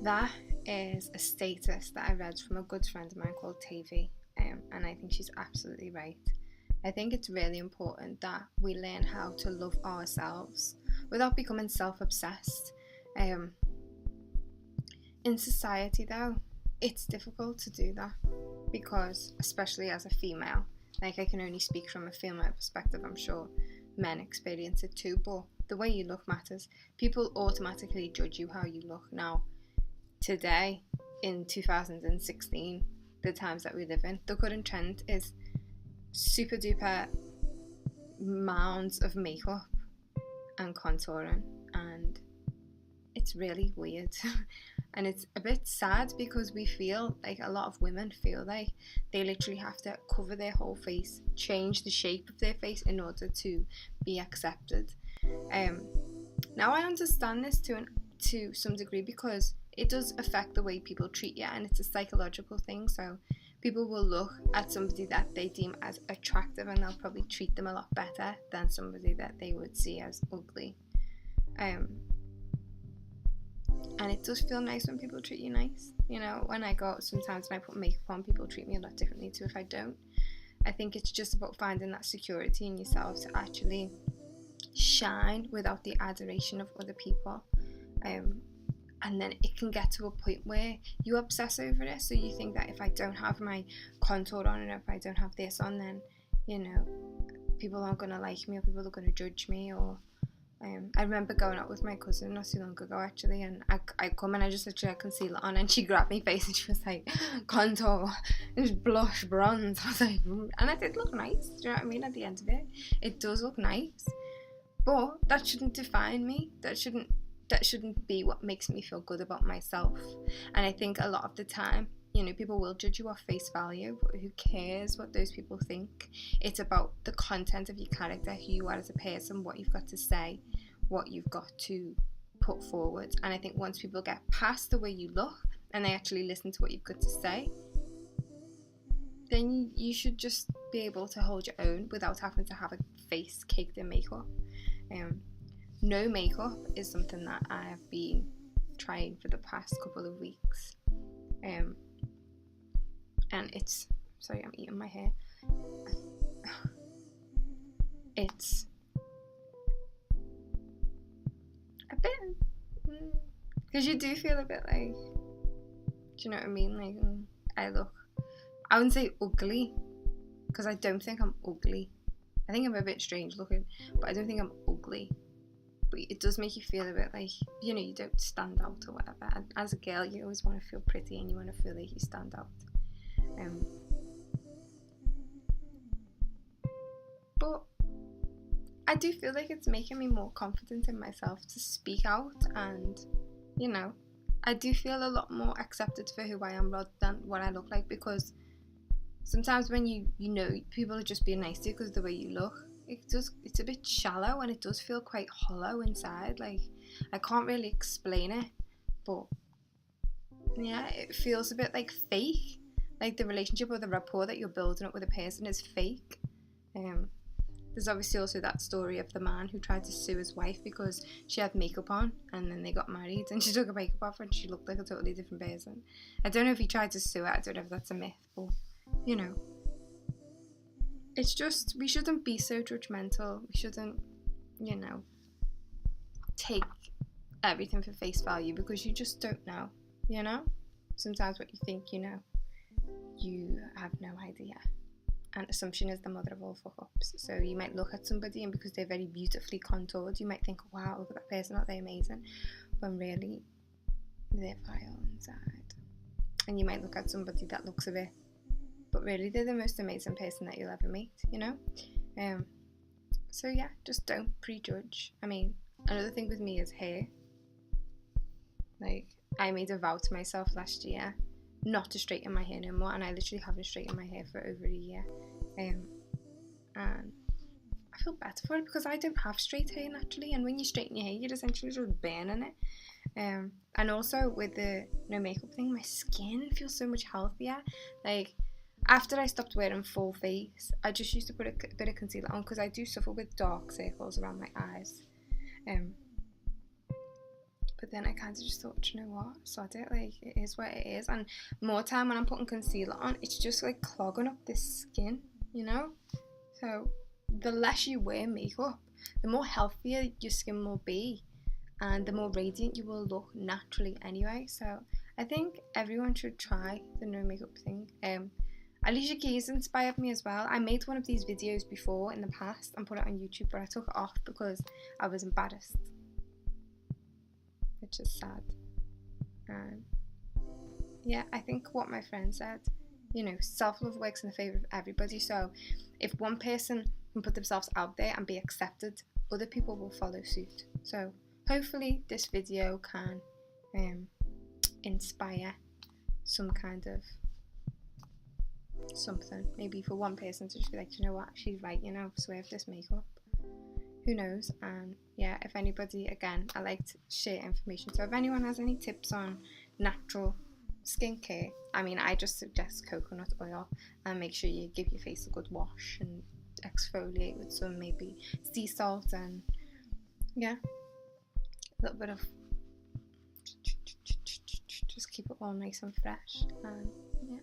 That is a status that I read from a good friend of mine called Tavi, and I think she's absolutely right. I think it's really important that we learn how to love ourselves without becoming self-obsessed. In society, though, it's difficult to do that because, especially as a female, like I can only speak from a female perspective, I'm sure men experience it too, but the way you look matters. People automatically judge you how you look. Now, today, in 2016, the times that we live in, the current trend is super duper mounds of makeup and contouring, and it's really weird. And it's a bit sad because we feel like a lot of women feel like they literally have to cover their whole face, change the shape of their face in order to be accepted. Now I understand this to some degree because it does affect the way people treat you, and it's a psychological thing. So people will look at somebody that they deem as attractive and they'll probably treat them a lot better than somebody that they would see as ugly. And it does feel nice when people treat you nice. You know, when I go out sometimes and I put makeup on, people treat me a lot differently to if I don't. I think it's just about finding that security in yourself to actually shine without the adoration of other people. And then it can get to a point where you obsess over it. So you think that if I don't have my contour on and if I don't have this on, then, you know, people aren't going to like me or people are going to judge me. Or I remember going out with my cousin not too long ago actually, and I come and I just literally had concealer on and she grabbed my face and she was like, contour, it was blush, bronze. I was like, and it did look nice, do you know what I mean? At the end of it, it does look nice, but that shouldn't define me. That shouldn't be what makes me feel good about myself. And I think a lot of the time, you know, people will judge you off face value, but who cares what those people think? It's about the content of your character, who you are as a person, what you've got to say, what you've got to put forward. And I think once people get past the way you look and they actually listen to what you've got to say, then you should just be able to hold your own without having to have a face caked in makeup. No makeup is something that I have been trying for the past couple of weeks. And it's, sorry, I'm eating my hair. It's a bit, because you do feel a bit like, do you know what I mean? Like, I wouldn't say ugly, because I don't think I'm ugly. I think I'm a bit strange looking, but I don't think I'm ugly. But it does make you feel a bit like, you know, you don't stand out or whatever. And as a girl, you always want to feel pretty and you want to feel like you stand out. But I do feel like it's making me more confident in myself to speak out, and, you know, I do feel a lot more accepted for who I am rather than what I look like, because sometimes when you know people are just being nice to you because of the way you look, it's a bit shallow and it does feel quite hollow inside. Like, I can't really explain it, but yeah, it feels a bit like fake. Like the relationship or the rapport that you're building up with a person is fake. There's obviously also that story of the man who tried to sue his wife because she had makeup on, and then they got married and she took her makeup off and she looked like a totally different person. I don't know if he tried to sue her, I don't know if that's a myth, but, you know, it's just, we shouldn't be so judgmental. We shouldn't, you know, take everything for face value, because you just don't know, you know? Sometimes what you think you know, you have no idea. And assumption is the mother of all fuck-ups. So you might look at somebody and because they're very beautifully contoured, you might think, wow, look at that person, aren't they amazing? When really, they're vile inside. And you might look at somebody that looks a bit, but really they're the most amazing person that you'll ever meet, you know? So yeah, just don't prejudge. I mean, another thing with me is hair. Like, I made a vow to myself last year not to straighten my hair no more, and I literally haven't straightened my hair for over a year. And I feel better for it because I don't have straight hair naturally, and when you straighten your hair, you're essentially just burning it. And also with the no makeup thing, my skin feels so much healthier. Like, after I stopped wearing full face, I just used to put a bit of concealer on because I do suffer with dark circles around my eyes. But But then I kind of just thought, you know what, sod it, like, it is what it is. And more time when I'm putting concealer on, it's just like clogging up this skin, you know? So the less you wear makeup, the more healthier your skin will be, and the more radiant you will look naturally anyway. So I think everyone should try the no makeup thing. Alicia Keys inspired me as well. I made one of these videos before in the past and put it on YouTube, but I took it off because I was embarrassed, which is sad. Yeah, I think what my friend said, you know, self-love works in the favour of everybody. So if one person can put themselves out there and be accepted, other people will follow suit. So hopefully this video can inspire some kind of something. Maybe for one person to just be like, you know what, she's right, you know, swerve this makeup. Who knows? And yeah, if anybody, again, I like to share information. So if anyone has any tips on natural skincare, I mean, I just suggest coconut oil, and make sure you give your face a good wash and exfoliate with some maybe sea salt, and yeah, a little bit of just keep it all nice and fresh. And yeah.